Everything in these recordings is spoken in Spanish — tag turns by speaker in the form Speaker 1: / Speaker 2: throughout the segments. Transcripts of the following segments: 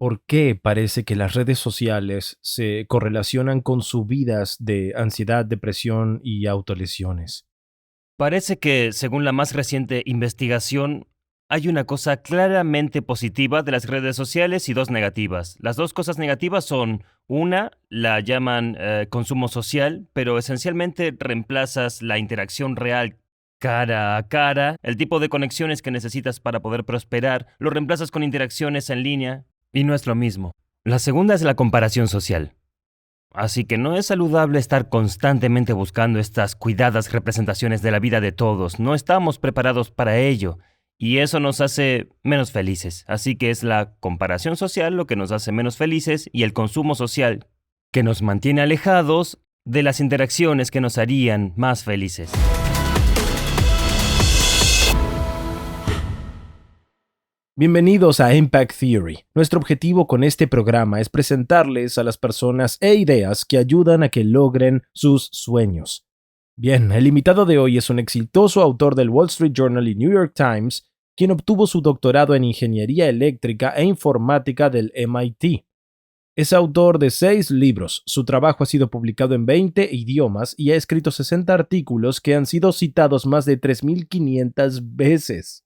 Speaker 1: ¿Por qué parece que las redes sociales se correlacionan con subidas de ansiedad, depresión y autolesiones?
Speaker 2: Parece que, según la más reciente investigación, hay una cosa claramente positiva de las redes sociales y dos negativas. Las dos cosas negativas son, una, la llaman consumo social, pero esencialmente reemplazas la interacción real cara a cara, el tipo de conexiones que necesitas para poder prosperar, lo reemplazas con interacciones en línea y no es lo mismo. La segunda es la comparación social. Así que no es saludable estar constantemente buscando estas cuidadas representaciones de la vida de todos. No estamos preparados para ello. Y eso nos hace menos felices. Así que es la comparación social lo que nos hace menos felices y el consumo social que nos mantiene alejados de las interacciones que nos harían más felices.
Speaker 1: Bienvenidos a Impact Theory. Nuestro objetivo con este programa es presentarles a las personas e ideas que ayudan a que logren sus sueños. Bien, el invitado de hoy es un exitoso autor del Wall Street Journal y New York Times, quien obtuvo su doctorado en Ingeniería Eléctrica e Informática del MIT. Es autor de 6 libros, su trabajo ha sido publicado en 20 idiomas y ha escrito 60 artículos que han sido citados más de 3.500 veces.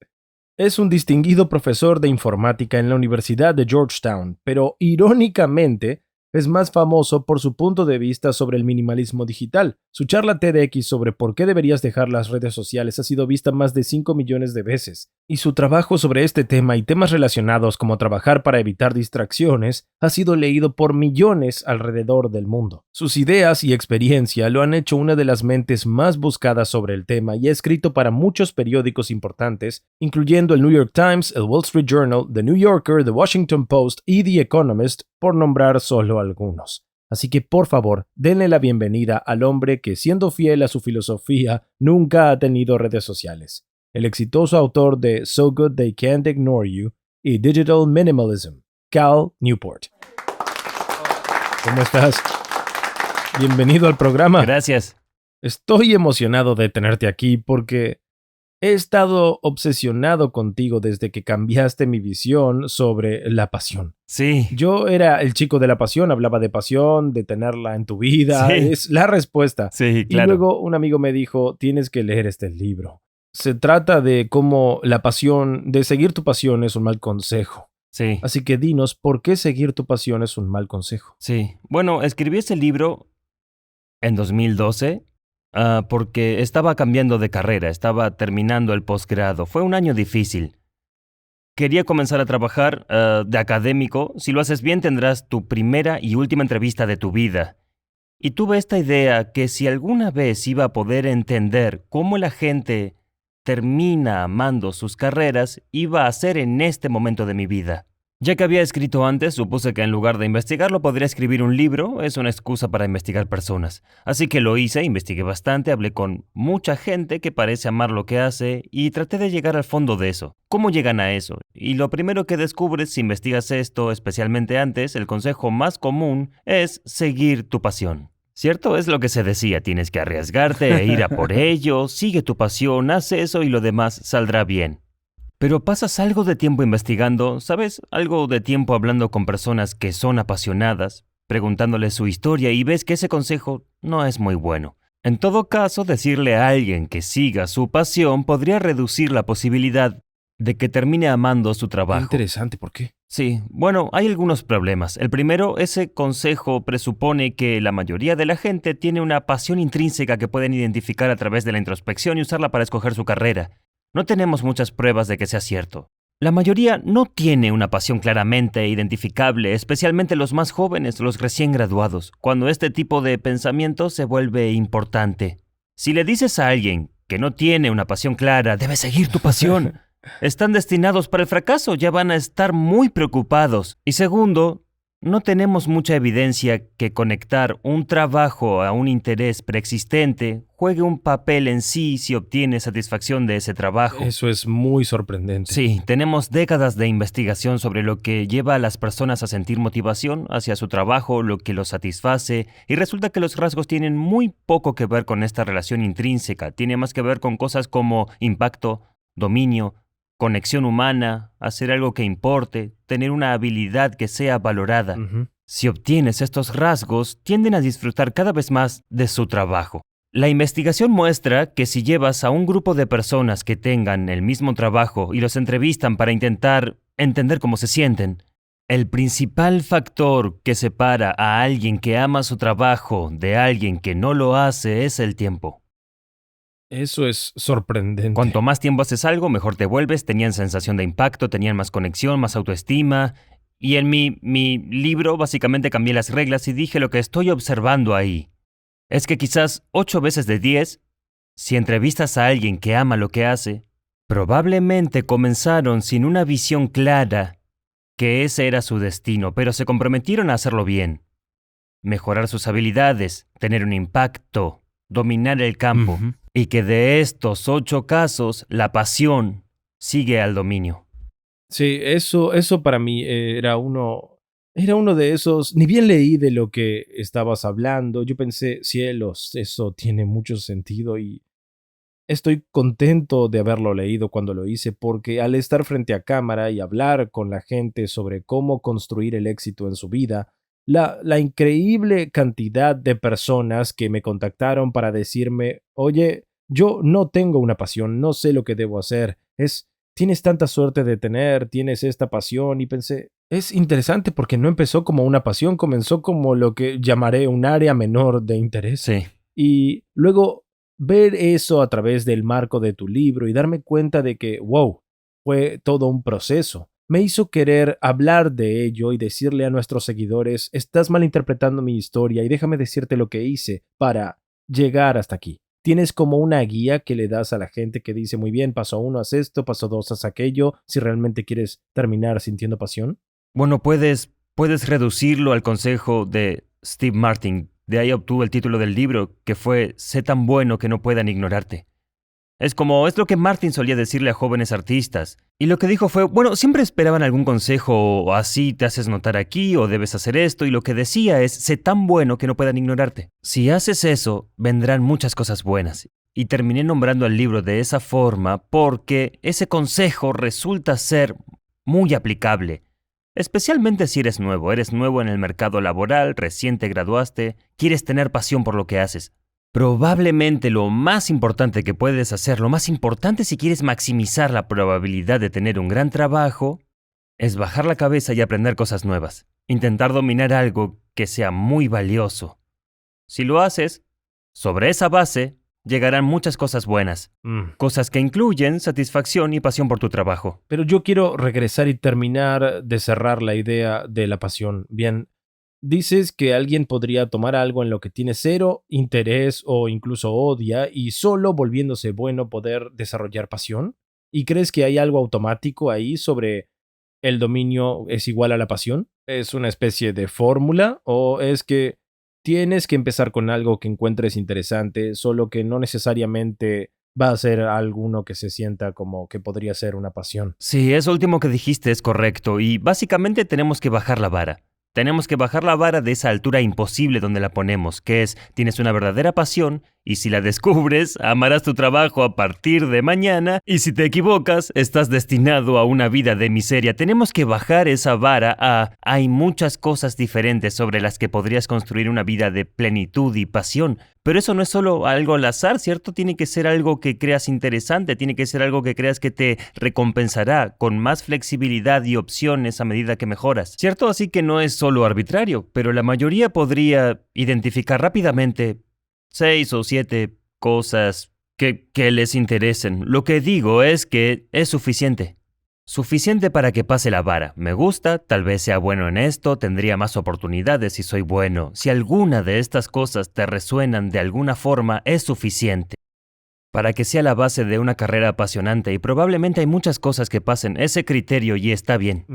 Speaker 1: Es un distinguido profesor de informática en la Universidad de Georgetown, pero irónicamente es más famoso por su punto de vista sobre el minimalismo digital. Su charla TEDx sobre por qué deberías dejar las redes sociales ha sido vista más de 5 millones de veces, y su trabajo sobre este tema y temas relacionados como trabajar para evitar distracciones ha sido leído por millones alrededor del mundo. Sus ideas y experiencia lo han hecho una de las mentes más buscadas sobre el tema y ha escrito para muchos periódicos importantes, incluyendo el New York Times, el Wall Street Journal, The New Yorker, The Washington Post y The Economist, por nombrar solo algunos. Así que por favor, denle la bienvenida al hombre que, siendo fiel a su filosofía, nunca ha tenido redes sociales. El exitoso autor de So Good They Can't Ignore You y Digital Minimalism, Cal Newport. ¿Cómo estás? Bienvenido al programa.
Speaker 2: Gracias.
Speaker 1: Estoy emocionado de tenerte aquí porque he estado obsesionado contigo desde que cambiaste mi visión sobre la pasión.
Speaker 2: Sí.
Speaker 1: Yo era el chico de la pasión, hablaba de pasión, de tenerla en tu vida,
Speaker 2: Sí.
Speaker 1: es la respuesta.
Speaker 2: Sí,
Speaker 1: Y
Speaker 2: claro.
Speaker 1: luego un amigo me dijo, tienes que leer este libro. Se trata de cómo la pasión, de seguir tu pasión es un mal consejo.
Speaker 2: Sí.
Speaker 1: Así que dinos, ¿por qué seguir tu pasión es un mal consejo?
Speaker 2: Sí. Bueno, escribí ese libro en 2012 porque estaba cambiando de carrera, estaba terminando el posgrado. Fue un año difícil. Quería comenzar a trabajar de académico. Si lo haces bien, tendrás tu primera y última entrevista de tu vida. Y tuve esta idea que si alguna vez iba a poder entender cómo la gente termina amando sus carreras, iba a ser en este momento de mi vida. Ya que había escrito antes, supuse que en lugar de investigarlo podría escribir un libro. Es una excusa para investigar personas. Así que lo hice, investigué bastante, hablé con mucha gente que parece amar lo que hace y traté de llegar al fondo de eso. ¿Cómo llegan a eso? Y lo primero que descubres si investigas esto, especialmente antes, el consejo más común es seguir tu pasión. ¿Cierto? Es lo que se decía, tienes que arriesgarte e ir a por ello, sigue tu pasión, haz eso y lo demás saldrá bien. Pero pasas algo de tiempo investigando, ¿sabes? Algo de tiempo hablando con personas que son apasionadas, preguntándoles su historia y ves que ese consejo no es muy bueno. En todo caso, decirle a alguien que siga su pasión podría reducir la posibilidad de que termine amando su
Speaker 1: Qué
Speaker 2: trabajo.
Speaker 1: interesante, ¿por qué?
Speaker 2: Sí, bueno, hay algunos problemas. El primero, ese consejo presupone que la mayoría de la gente tiene una pasión intrínseca que pueden identificar a través de la introspección y usarla para escoger su carrera. No tenemos muchas pruebas de que sea cierto. La mayoría no tiene una pasión claramente identificable, especialmente los más jóvenes, los recién graduados, cuando este tipo de pensamiento se vuelve importante. Si le dices a alguien que no tiene una pasión clara, debes seguir tu pasión, están destinados para el fracaso, ya van a estar muy preocupados. Y segundo, no tenemos mucha evidencia que conectar un trabajo a un interés preexistente juegue un papel en sí si obtienes satisfacción de ese trabajo.
Speaker 1: Eso es muy sorprendente.
Speaker 2: Sí, tenemos décadas de investigación sobre lo que lleva a las personas a sentir motivación hacia su trabajo, lo que los satisface, y resulta que los rasgos tienen muy poco que ver con esta relación intrínseca, tiene más que ver con cosas como impacto, dominio, conexión humana, hacer algo que importe, tener una habilidad que sea valorada.
Speaker 1: Ujú.
Speaker 2: Si obtienes estos rasgos, tienden a disfrutar cada vez más de su trabajo. La investigación muestra que si llevas a un grupo de personas que tengan el mismo trabajo y los entrevistan para intentar entender cómo se sienten, el principal factor que separa a alguien que ama su trabajo de alguien que no lo hace es el tiempo.
Speaker 1: Eso es sorprendente.
Speaker 2: Cuanto más tiempo haces algo, mejor te vuelves, tenían sensación de impacto, tenían más conexión, más autoestima. Y en mi libro básicamente cambié las reglas y dije lo que estoy observando ahí. Es que quizás 8 veces de 10, si entrevistas a alguien que ama lo que hace, probablemente comenzaron sin una visión clara que ese era su destino, pero se comprometieron a hacerlo bien. Mejorar sus habilidades, tener un impacto, dominar el campo.
Speaker 1: Ujú.
Speaker 2: Y que de estos 8 casos, la pasión sigue al dominio.
Speaker 1: Sí, eso para mí era uno de esos, ni bien leí de lo que estabas hablando, yo pensé, cielos, eso tiene mucho sentido y estoy contento de haberlo leído cuando lo hice, porque al estar frente a cámara y hablar con la gente sobre cómo construir el éxito en su vida, la increíble cantidad de personas que me contactaron para decirme, oye, yo no tengo una pasión, no sé lo que debo hacer, tienes tanta suerte de tienes esta pasión y pensé, es interesante porque no empezó como una pasión, comenzó como lo que llamaré un área menor de interés.
Speaker 2: Sí.
Speaker 1: Y luego ver eso a través del marco de tu libro y darme cuenta de que, wow, fue todo un proceso. Me hizo querer hablar de ello y decirle a nuestros seguidores, estás malinterpretando mi historia y déjame decirte lo que hice para llegar hasta aquí. Tienes como una guía que le das a la gente que dice, muy bien, paso 1 haz esto, paso 2 haz aquello, si realmente quieres terminar sintiendo pasión.
Speaker 2: Bueno, puedes reducirlo al consejo de Steve Martin. De ahí obtuvo el título del libro, que fue Sé tan bueno que no puedan ignorarte. Es lo que Martin solía decirle a jóvenes artistas. Y lo que dijo fue, bueno, siempre esperaban algún consejo, o así te haces notar aquí, o debes hacer esto, y lo que decía es, sé tan bueno que no puedan ignorarte. Si haces eso, vendrán muchas cosas buenas. Y terminé nombrando el libro de esa forma porque ese consejo resulta ser muy aplicable. Especialmente si eres nuevo en el mercado laboral, recién te graduaste, quieres tener pasión por lo que haces. Probablemente lo más importante que puedes hacer, lo más importante si quieres maximizar la probabilidad de tener un gran trabajo, es bajar la cabeza y aprender cosas nuevas. Intentar dominar algo que sea muy valioso. Si lo haces, sobre esa base, llegarán muchas cosas buenas. Cosas que incluyen satisfacción y pasión por tu trabajo.
Speaker 1: Pero yo quiero regresar y terminar de cerrar la idea de la pasión. Bien, dices que alguien podría tomar algo en lo que tiene cero interés o incluso odia y solo volviéndose bueno poder desarrollar pasión. ¿Y crees que hay algo automático ahí sobre el dominio es igual a la pasión? ¿Es una especie de fórmula o es que tienes que empezar con algo que encuentres interesante, solo que no necesariamente va a ser alguno que se sienta como que podría ser una pasión?
Speaker 2: Sí, eso último que dijiste es correcto y básicamente tenemos que bajar la vara. Tenemos que bajar la vara de esa altura imposible donde la ponemos, que es, tienes una verdadera pasión y si la descubres, amarás tu trabajo a partir de mañana y si te equivocas, estás destinado a una vida de miseria. Tenemos que bajar esa vara a, hay muchas cosas diferentes sobre las que podrías construir una vida de plenitud y pasión. Pero eso no es solo algo al azar, ¿cierto? Tiene que ser algo que creas interesante, tiene que ser algo que creas que te recompensará con más flexibilidad y opciones a medida que mejoras, ¿cierto? Así que no es solo arbitrario, pero la mayoría podría identificar rápidamente 6 o 7 cosas que les interesen. Lo que digo es que es suficiente. Suficiente para que pase la vara. Me gusta, tal vez sea bueno en esto, tendría más oportunidades si soy bueno. Si alguna de estas cosas te resuenan de alguna forma, es suficiente para que sea la base de una carrera apasionante y probablemente hay muchas cosas que pasen ese criterio y está bien.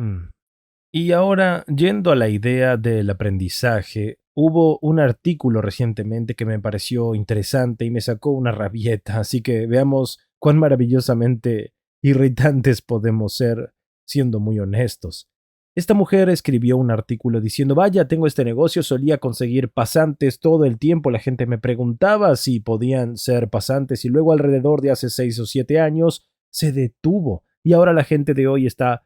Speaker 1: Y ahora, yendo a la idea del aprendizaje, hubo un artículo recientemente que me pareció interesante y me sacó una rabieta, así que veamos cuán maravillosamente irritantes podemos ser siendo muy honestos. Esta mujer escribió un artículo diciendo, vaya, tengo este negocio, solía conseguir pasantes todo el tiempo, la gente me preguntaba si podían ser pasantes y luego alrededor de hace 6 o 7 años se detuvo. y ahora la gente de hoy está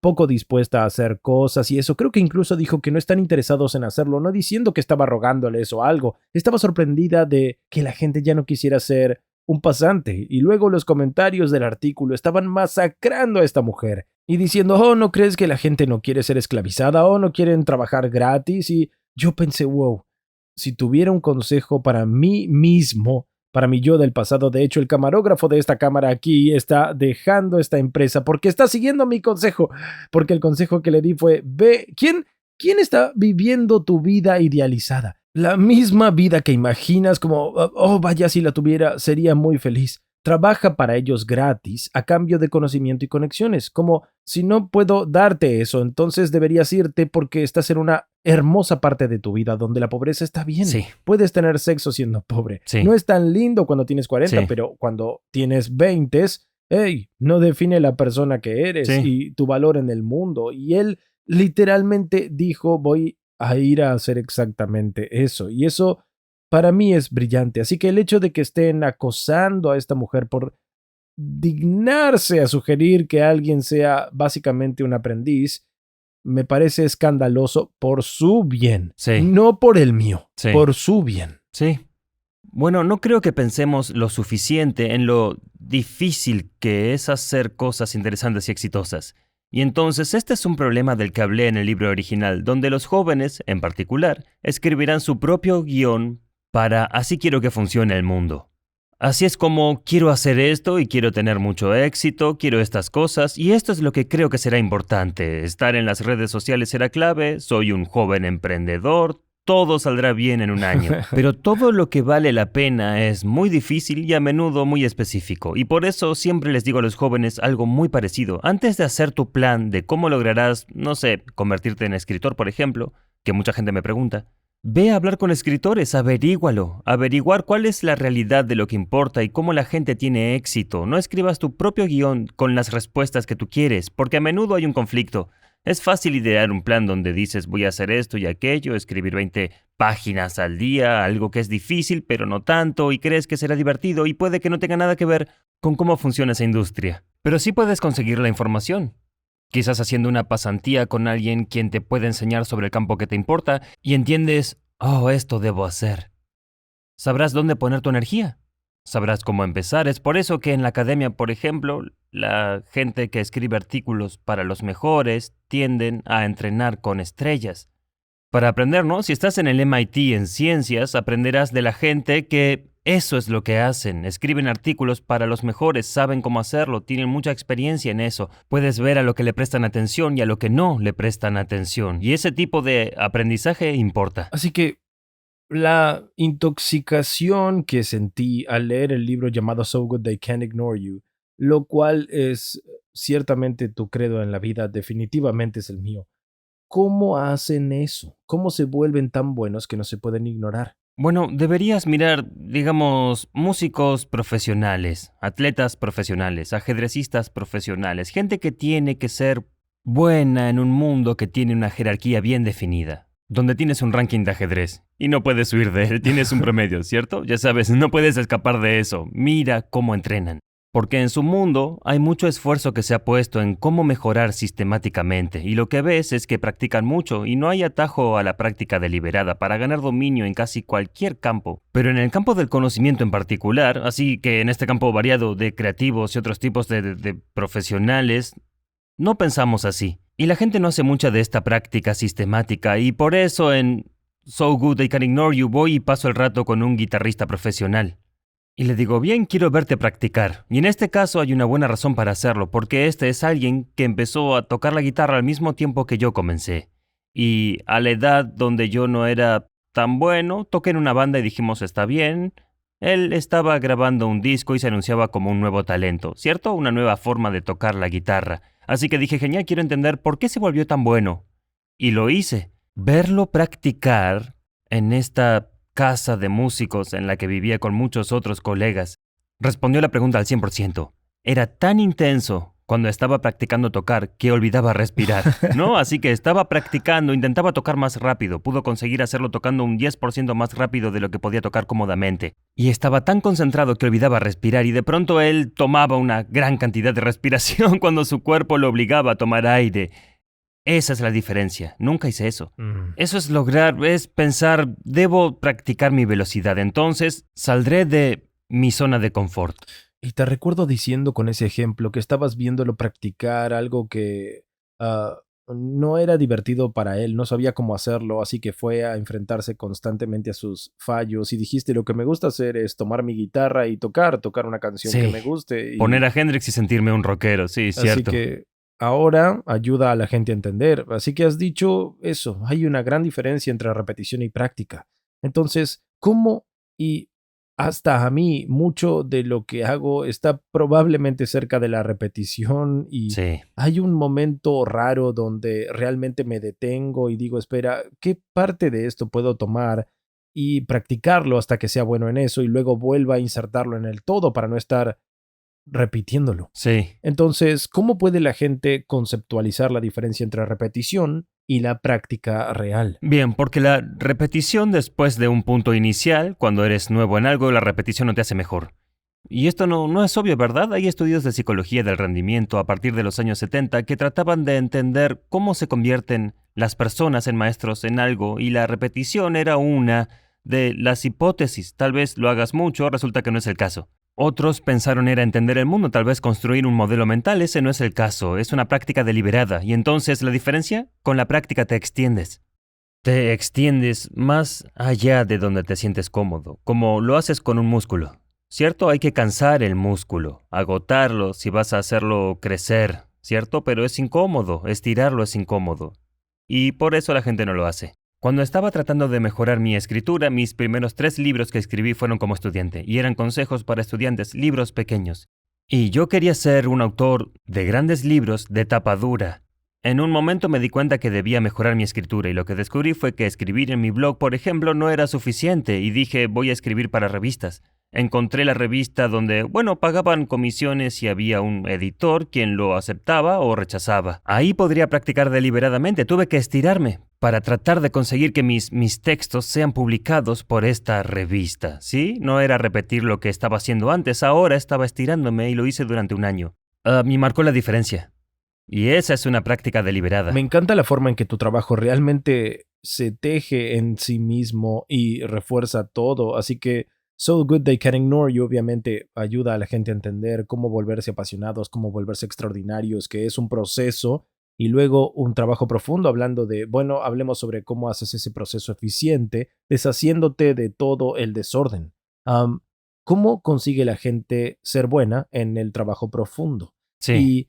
Speaker 1: poco dispuesta a hacer cosas y eso. Creo que incluso dijo que no están interesados en hacerlo, no diciendo que estaba rogándoles o algo. Estaba sorprendida de que la gente ya no quisiera ser un pasante. Y luego los comentarios del artículo estaban masacrando a esta mujer y diciendo, oh, ¿no crees que la gente no quiere ser esclavizada o no quieren trabajar gratis? Y yo pensé, wow, si tuviera un consejo para mí mismo, para mi yo del pasado, de hecho, el camarógrafo de esta cámara aquí está dejando esta empresa porque está siguiendo mi consejo, porque el consejo que le di fue, ve, ¿quién está viviendo tu vida idealizada? La misma vida que imaginas como, oh, vaya, si la tuviera, sería muy feliz. Trabaja para ellos gratis a cambio de conocimiento y conexiones. Como si no puedo darte eso, entonces deberías irte porque estás en una hermosa parte de tu vida donde la pobreza está bien.
Speaker 2: Sí.
Speaker 1: Puedes tener sexo siendo pobre.
Speaker 2: Sí.
Speaker 1: No es tan lindo cuando tienes 40,
Speaker 2: Sí.
Speaker 1: pero cuando tienes 20, hey, no define la persona que eres
Speaker 2: Sí.
Speaker 1: y tu valor en el mundo. Y él literalmente dijo, voy a ir a hacer exactamente eso. Y eso para mí es brillante. Así que el hecho de que estén acosando a esta mujer por dignarse a sugerir que alguien sea básicamente un aprendiz, me parece escandaloso por su bien.
Speaker 2: Sí.
Speaker 1: No por el mío,
Speaker 2: Sí.
Speaker 1: por su bien.
Speaker 2: Sí. Bueno, no creo que pensemos lo suficiente en lo difícil que es hacer cosas interesantes y exitosas. Y entonces este es un problema del que hablé en el libro original, donde los jóvenes, en particular, escribirán su propio guión para así quiero que funcione el mundo. Así es como quiero hacer esto y quiero tener mucho éxito, quiero estas cosas y esto es lo que creo que será importante. Estar en las redes sociales será clave, soy un joven emprendedor, todo saldrá bien en un año. Pero todo lo que vale la pena es muy difícil y a menudo muy específico. Y por eso siempre les digo a los jóvenes algo muy parecido. Antes de hacer tu plan de cómo lograrás, no sé, convertirte en escritor, por ejemplo, que mucha gente me pregunta, ve a hablar con escritores, averígualo. Averiguar cuál es la realidad de lo que importa y cómo la gente tiene éxito. No escribas tu propio guión con las respuestas que tú quieres, porque a menudo hay un conflicto. Es fácil idear un plan donde dices voy a hacer esto y aquello, escribir 20 páginas al día, algo que es difícil pero no tanto y crees que será divertido y puede que no tenga nada que ver con cómo funciona esa industria. Pero sí puedes conseguir la información. Quizás haciendo una pasantía con alguien quien te puede enseñar sobre el campo que te importa y entiendes, oh, esto debo hacer. Sabrás dónde poner tu energía. Sabrás cómo empezar. Es por eso que en la academia, por ejemplo, la gente que escribe artículos para los mejores tienden a entrenar con estrellas. Para aprender, ¿no? Si estás en el MIT en ciencias, aprenderás de la gente que eso es lo que hacen. Escriben artículos para los mejores, saben cómo hacerlo, tienen mucha experiencia en eso. Puedes ver a lo que le prestan atención y a lo que no le prestan atención. Y ese tipo de aprendizaje importa.
Speaker 1: Así que la intoxicación que sentí al leer el libro llamado So Good They Can't Ignore You, lo cual es ciertamente tu credo en la vida, definitivamente es el mío. ¿Cómo hacen eso? ¿Cómo se vuelven tan buenos que no se pueden ignorar?
Speaker 2: Bueno, deberías mirar, digamos, músicos profesionales, atletas profesionales, ajedrecistas profesionales, gente que tiene que ser buena en un mundo que tiene una jerarquía bien definida, donde tienes un ranking de ajedrez y no puedes huir de él, tienes un promedio, ¿cierto? Ya sabes, no puedes escapar de eso. Mira cómo entrenan. Porque en su mundo hay mucho esfuerzo que se ha puesto en cómo mejorar sistemáticamente y lo que ves es que practican mucho y no hay atajo a la práctica deliberada para ganar dominio en casi cualquier campo. Pero en el campo del conocimiento en particular, así que en este campo variado de creativos y otros tipos de profesionales, no pensamos así. Y la gente no hace mucha de esta práctica sistemática y por eso en So Good They Can Ignore You voy y paso el rato con un guitarrista profesional. Y le digo, bien, quiero verte practicar. Y en este caso hay una buena razón para hacerlo, porque este es alguien que empezó a tocar la guitarra al mismo tiempo que yo comencé. Y a la edad donde yo no era tan bueno, toqué en una banda y dijimos, está bien. Él estaba grabando un disco y se anunciaba como un nuevo talento, ¿cierto? Una nueva forma de tocar la guitarra. Así que dije, genial, quiero entender por qué se volvió tan bueno. Y lo hice. Verlo practicar en esta casa de músicos en la que vivía con muchos otros colegas, respondió la pregunta al 100%. Era tan intenso cuando estaba practicando tocar que olvidaba respirar, ¿no? Así que estaba practicando, intentaba tocar más rápido, pudo conseguir hacerlo tocando un 10% más rápido de lo que podía tocar cómodamente. Y estaba tan concentrado que olvidaba respirar y de pronto él tomaba una gran cantidad de respiración cuando su cuerpo lo obligaba a tomar aire. Esa es la diferencia. Nunca hice eso. Eso es lograr, es pensar, debo practicar mi velocidad, entonces saldré de mi zona de confort.
Speaker 1: Y te recuerdo diciendo con ese ejemplo que estabas viéndolo practicar algo que no era divertido para él, no sabía cómo hacerlo, así que fue a enfrentarse constantemente a sus fallos y dijiste, lo que me gusta hacer es tomar mi guitarra y tocar una canción que
Speaker 2: Sí,
Speaker 1: me guste.
Speaker 2: poner a Hendrix y sentirme un rockero, sí,
Speaker 1: Así
Speaker 2: cierto.
Speaker 1: que ahora ayuda a la gente a entender. Así que has dicho eso, hay una gran diferencia entre repetición y práctica. Entonces, ¿cómo y hasta a mí mucho de lo que hago está probablemente cerca de la repetición y
Speaker 2: Sí.
Speaker 1: hay un momento raro donde realmente me detengo y digo, espera, ¿qué parte de esto puedo tomar y practicarlo hasta que sea bueno en eso y luego vuelva a insertarlo en el todo para no estar repitiéndolo?
Speaker 2: Sí.
Speaker 1: Entonces, ¿cómo puede la gente conceptualizar la diferencia entre repetición y la práctica real?
Speaker 2: Bien, porque la repetición después de un punto inicial, cuando eres nuevo en algo, la repetición no te hace mejor. Y esto no es obvio, ¿verdad? Hay estudios de psicología del rendimiento a partir de los años 70 que trataban de entender cómo se convierten las personas en maestros en algo y la repetición era una de las hipótesis. Tal vez lo hagas mucho, resulta que no es el caso. Otros pensaron era entender el mundo, tal vez construir un modelo mental, ese no es el caso, es una práctica deliberada. Y entonces, ¿la diferencia? Con la práctica te extiendes. Te extiendes más allá de donde te sientes cómodo, como lo haces con un músculo. ¿Cierto? Hay que cansar el músculo, agotarlo si vas a hacerlo crecer, ¿cierto? Pero es incómodo, estirarlo es incómodo. Y por eso la gente no lo hace. Cuando estaba tratando de mejorar mi escritura, mis primeros 3 libros que escribí fueron como estudiante, y eran consejos para estudiantes, libros pequeños. Y yo quería ser un autor de grandes libros de tapa dura. En un momento me di cuenta que debía mejorar mi escritura, y lo que descubrí fue que escribir en mi blog, por ejemplo, no era suficiente, y dije, voy a escribir para revistas. Encontré la revista donde, pagaban comisiones y había un editor quien lo aceptaba o rechazaba. Ahí podría practicar deliberadamente, tuve que estirarme para tratar de conseguir que mis textos sean publicados por esta revista, ¿sí? No era repetir lo que estaba haciendo antes, ahora estaba estirándome y lo hice durante un año. Me marcó la diferencia. Y esa es una práctica deliberada.
Speaker 1: Me encanta la forma en que tu trabajo realmente se teje en sí mismo y refuerza todo, así que So Good They Can Ignore You obviamente ayuda a la gente a entender cómo volverse apasionados, cómo volverse extraordinarios, que es un proceso y luego un trabajo profundo hablando de, bueno, hablemos sobre cómo haces ese proceso eficiente, deshaciéndote de todo el desorden. Am, ¿Cómo consigue la gente ser buena en el trabajo profundo?
Speaker 2: Sí,
Speaker 1: Y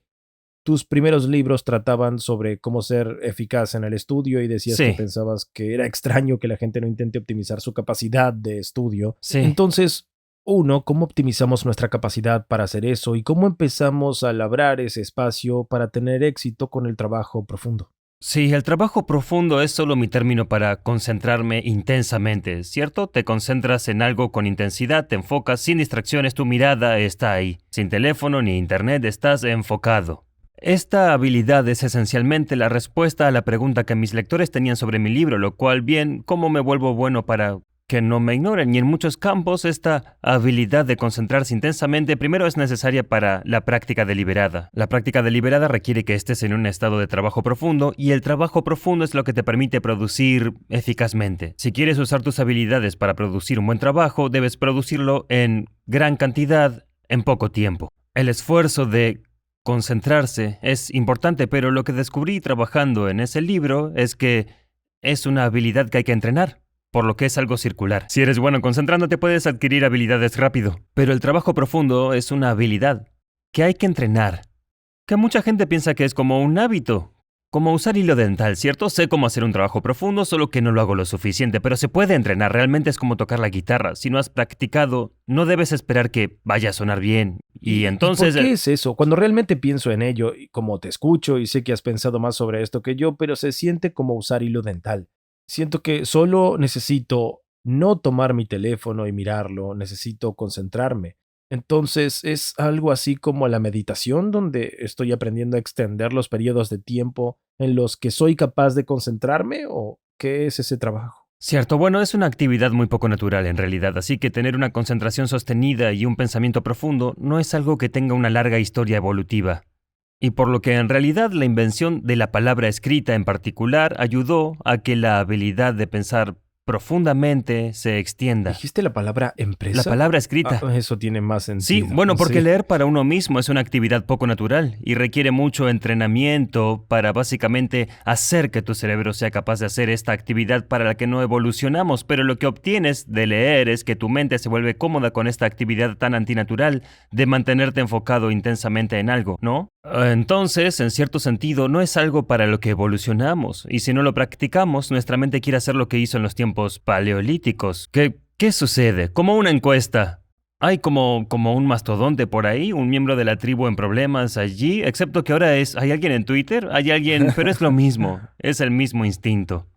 Speaker 1: tus primeros libros trataban sobre cómo ser eficaz en el estudio y decías que
Speaker 2: sí,
Speaker 1: pensabas que era extraño que la gente no intente optimizar su capacidad de estudio.
Speaker 2: sí.
Speaker 1: Entonces, uno, ¿cómo optimizamos nuestra capacidad para hacer eso y cómo empezamos a labrar ese espacio para tener éxito con el trabajo profundo?
Speaker 2: Sí, el trabajo profundo es solo mi término para concentrarme intensamente, ¿cierto? Te concentras en algo con intensidad, te enfocas sin distracciones, tu mirada está ahí. Sin teléfono ni internet, estás enfocado. Esta habilidad es esencialmente la respuesta a la pregunta que mis lectores tenían sobre mi libro, lo cual, bien, ¿cómo me vuelvo bueno para que no me ignoren? Y en muchos campos, esta habilidad de concentrarse intensamente primero es necesaria para la práctica deliberada. La práctica deliberada requiere que estés en un estado de trabajo profundo, y el trabajo profundo es lo que te permite producir eficazmente. Si quieres usar tus habilidades para producir un buen trabajo, debes producirlo en gran cantidad en poco tiempo. El esfuerzo de concentrarse es importante, pero lo que descubrí trabajando en ese libro es que es una habilidad que hay que entrenar, por lo que es algo circular. Si eres bueno concentrándote, puedes adquirir habilidades rápido, pero el trabajo profundo es una habilidad que hay que entrenar, que mucha gente piensa que es como un hábito, como usar hilo dental, ¿cierto? Sé cómo hacer un trabajo profundo, solo que no lo hago lo suficiente, pero se puede entrenar, realmente es como tocar la guitarra. Si no has practicado, no debes esperar que vaya a sonar bien. Y
Speaker 1: ¿Y por
Speaker 2: entonces,
Speaker 1: qué es eso? Cuando realmente pienso en ello, y como te escucho y sé que has pensado más sobre esto que yo, pero se siente como usar hilo dental. Siento que solo necesito no tomar mi teléfono y mirarlo, necesito concentrarme. Entonces, ¿es algo así como la meditación, donde estoy aprendiendo a extender los periodos de tiempo en los que soy capaz de concentrarme? ¿O qué es ese trabajo?
Speaker 2: Cierto, bueno, es una actividad muy poco natural en realidad, así que tener una concentración sostenida y un pensamiento profundo no es algo que tenga una larga historia evolutiva. Y por lo que en realidad la invención de la palabra escrita en particular ayudó a que la habilidad de pensar profundamente se extienda.
Speaker 1: ¿Dijiste la palabra
Speaker 2: La
Speaker 1: empresa?
Speaker 2: palabra
Speaker 1: Ah,
Speaker 2: escrita.
Speaker 1: eso tiene más
Speaker 2: Sí,
Speaker 1: sentido.
Speaker 2: bueno, porque
Speaker 1: Sí.
Speaker 2: leer para uno mismo es una actividad poco natural y requiere mucho entrenamiento para básicamente hacer que tu cerebro sea capaz de hacer esta actividad para la que no evolucionamos, pero lo que obtienes de leer es que tu mente se vuelve cómoda con esta actividad tan antinatural de mantenerte enfocado intensamente en algo, ¿no? Entonces, en cierto sentido, no es algo para lo que evolucionamos, y si no lo practicamos, nuestra mente quiere hacer lo que hizo en los tiempos paleolíticos. ¿Qué sucede? Como una encuesta. Hay como un mastodonte por ahí, un miembro de la tribu en problemas allí, excepto que ahora hay alguien en Twitter, hay alguien, pero es lo mismo, es el mismo instinto.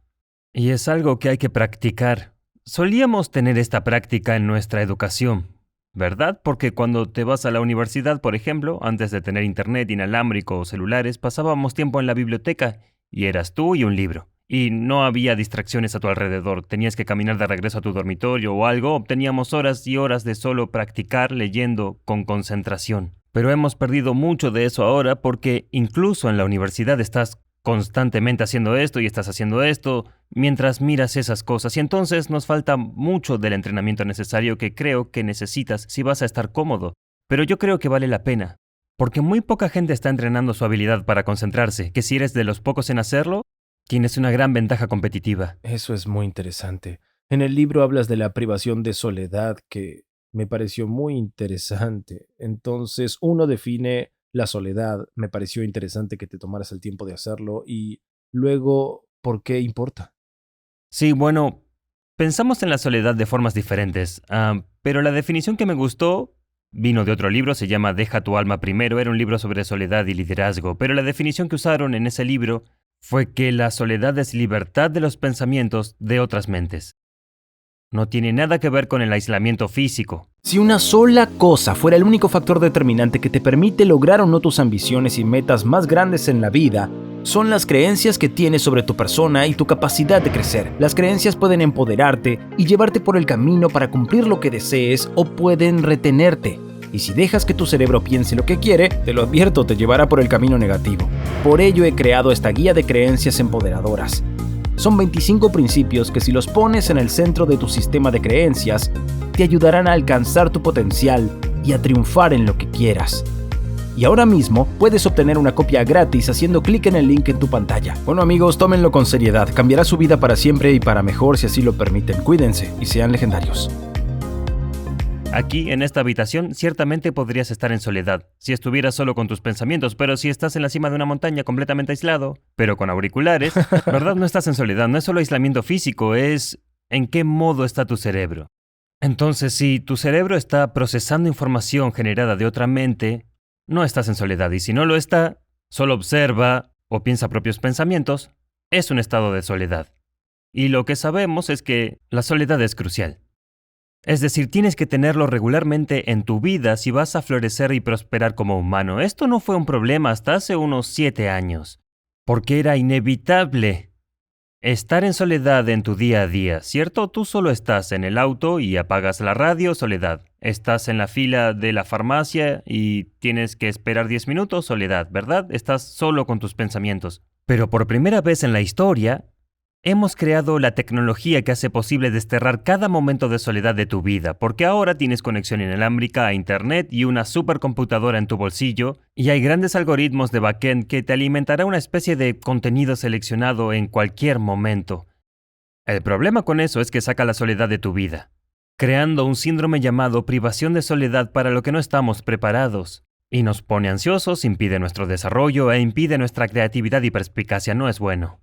Speaker 2: Y es algo que hay que practicar. Solíamos tener esta práctica en nuestra educación, ¿verdad? Porque cuando te vas a la universidad, por ejemplo, antes de tener internet inalámbrico o celulares, pasábamos tiempo en la biblioteca y eras tú y un libro. Y no había distracciones a tu alrededor. Tenías que caminar de regreso a tu dormitorio o algo. Obteníamos horas y horas de solo practicar leyendo con concentración. Pero hemos perdido mucho de eso ahora porque incluso en la universidad estás constantemente haciendo esto y estás haciendo esto mientras miras esas cosas. Y entonces nos falta mucho del entrenamiento necesario que creo que necesitas si vas a estar cómodo. Pero yo creo que vale la pena. Porque muy poca gente está entrenando su habilidad para concentrarse, que si eres de los pocos en hacerlo, tienes una gran ventaja competitiva.
Speaker 1: Eso es muy interesante. En el libro hablas de la privación de soledad, que me pareció muy interesante. Entonces, uno define la soledad. Me pareció interesante que te tomaras el tiempo de hacerlo. Y luego, ¿por qué importa?
Speaker 2: Sí, bueno, pensamos en la soledad de formas diferentes, pero la definición que me gustó vino de otro libro, se llama Deja tu alma primero, era un libro sobre soledad y liderazgo, pero la definición que usaron en ese libro fue que la soledad es libertad de los pensamientos de otras mentes. No tiene nada que ver con el aislamiento físico.
Speaker 1: Si una sola cosa fuera el único factor determinante que te permite lograr o no tus ambiciones y metas más grandes en la vida, son las creencias que tienes sobre tu persona y tu capacidad de crecer. Las creencias pueden empoderarte y llevarte por el camino para cumplir lo que desees, o pueden retenerte. Y si dejas que tu cerebro piense lo que quiere, te lo advierto, te llevará por el camino negativo. Por ello he creado esta guía de creencias empoderadoras. Son 25 principios que, si los pones en el centro de tu sistema de creencias, te ayudarán a alcanzar tu potencial y a triunfar en lo que quieras. Y ahora mismo puedes obtener una copia gratis haciendo clic en el link en tu pantalla. Bueno amigos, tómenlo con seriedad, cambiará su vida para siempre y para mejor si así lo permiten. Cuídense y sean legendarios.
Speaker 2: Aquí, en esta habitación, ciertamente podrías estar en soledad, si estuvieras solo con tus pensamientos, pero si estás en la cima de una montaña completamente aislado, pero con auriculares, ¿verdad? No estás en soledad, no es solo aislamiento físico, es en qué modo está tu cerebro. Entonces, si tu cerebro está procesando información generada de otra mente, no estás en soledad, y si no lo está, solo observa o piensa propios pensamientos, es un estado de soledad. Y lo que sabemos es que la soledad es crucial. Es decir, tienes que tenerlo regularmente en tu vida si vas a florecer y prosperar como humano. Esto no fue un problema hasta hace unos 7 años, porque era inevitable estar en soledad en tu día a día, ¿cierto? Tú solo estás en el auto y apagas la radio, soledad. Estás en la fila de la farmacia y tienes que esperar 10 minutos, soledad, ¿verdad? Estás solo con tus pensamientos. Pero por primera vez en la historia, hemos creado la tecnología que hace posible desterrar cada momento de soledad de tu vida, porque ahora tienes conexión inalámbrica a Internet y una supercomputadora en tu bolsillo, y hay grandes algoritmos de backend que te alimentará una especie de contenido seleccionado en cualquier momento. El problema con eso es que saca la soledad de tu vida, creando un síndrome llamado privación de soledad para lo que no estamos preparados. Y nos pone ansiosos, impide nuestro desarrollo e impide nuestra creatividad y perspicacia. No es bueno.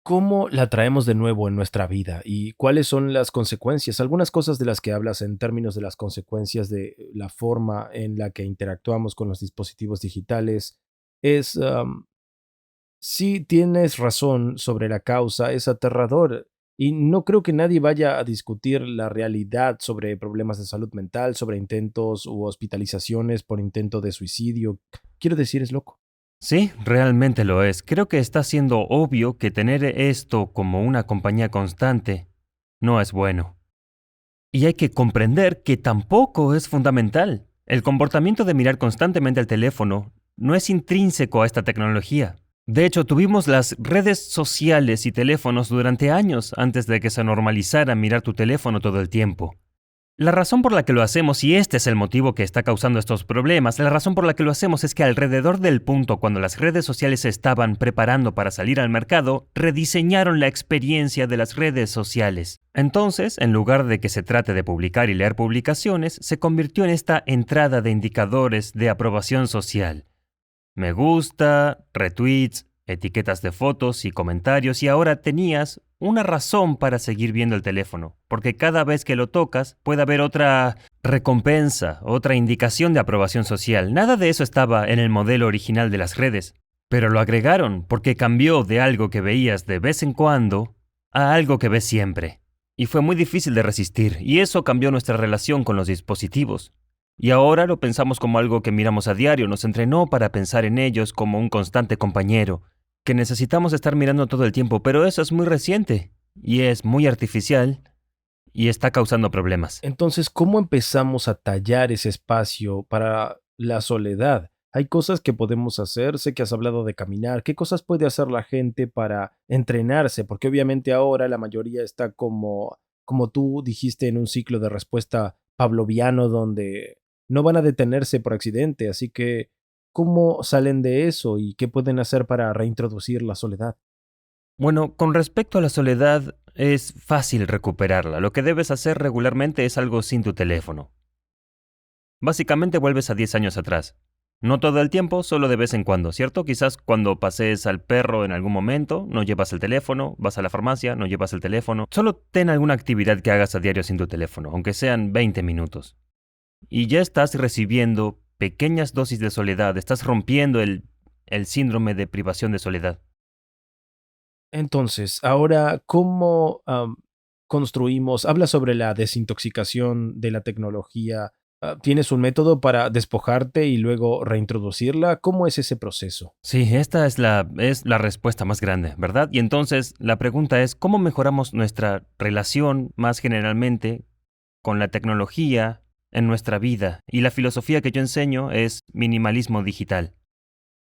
Speaker 1: ¿Cómo la traemos de nuevo en nuestra vida y cuáles son las consecuencias? Algunas cosas de las que hablas en términos de las consecuencias de la forma en la que interactuamos con los dispositivos digitales es, sí tienes razón sobre la causa, es aterrador Y no creo que nadie vaya a discutir la realidad sobre problemas de salud mental, sobre intentos u hospitalizaciones por intento de suicidio. Quiero decir, es loco.
Speaker 2: Sí, realmente lo es. Creo que está siendo obvio que tener esto como una compañía constante no es bueno. Y hay que comprender que tampoco es fundamental. El comportamiento de mirar constantemente el teléfono no es intrínseco a esta tecnología. De hecho, tuvimos las redes sociales y teléfonos durante años antes de que se normalizara mirar tu teléfono todo el tiempo. La razón por la que lo hacemos, y este es el motivo que está causando estos problemas, la razón por la que lo hacemos es que alrededor del punto cuando las redes sociales se estaban preparando para salir al mercado, rediseñaron la experiencia de las redes sociales. Entonces, en lugar de que se trate de publicar y leer publicaciones, se convirtió en esta entrada de indicadores de aprobación social. Me gusta, retweets, etiquetas de fotos y comentarios, y ahora tenías una razón para seguir viendo el teléfono, porque cada vez que lo tocas puede haber otra recompensa, otra indicación de aprobación social. Nada de eso estaba en el modelo original de las redes, pero lo agregaron porque cambió de algo que veías de vez en cuando a algo que ves siempre. Y fue muy difícil de resistir, y eso cambió nuestra relación con los dispositivos. Y ahora lo pensamos como algo que miramos a diario, nos entrenó para pensar en ellos como un constante compañero, que necesitamos estar mirando todo el tiempo, pero eso es muy reciente, y es muy artificial, y está causando problemas.
Speaker 1: Entonces, ¿cómo empezamos a tallar ese espacio para la soledad? Hay cosas que podemos hacer, sé que has hablado de caminar, ¿qué cosas puede hacer la gente para entrenarse? Porque obviamente ahora la mayoría está como tú dijiste en un ciclo de respuesta pavloviano donde no van a detenerse por accidente, así que ¿cómo salen de eso y qué pueden hacer para reintroducir la soledad?
Speaker 2: Bueno, con respecto a la soledad, es fácil recuperarla. Lo que debes hacer regularmente es algo sin tu teléfono. Básicamente vuelves a 10 años atrás. No todo el tiempo, solo de vez en cuando, ¿cierto? Quizás cuando pasees al perro en algún momento, no llevas el teléfono, vas a la farmacia, no llevas el teléfono. Solo ten alguna actividad que hagas a diario sin tu teléfono, aunque sean 20 minutos. Y ya estás recibiendo pequeñas dosis de soledad, estás rompiendo el síndrome de privación de soledad.
Speaker 1: Entonces, ahora, ¿cómo construimos? Habla sobre la desintoxicación de la tecnología. ¿Tienes un método para despojarte y luego reintroducirla? ¿Cómo es ese proceso?
Speaker 2: Sí, esta es la respuesta más grande, ¿verdad? Y entonces la pregunta es, ¿cómo mejoramos nuestra relación más generalmente con la tecnología en nuestra vida? Y la filosofía que yo enseño es minimalismo digital,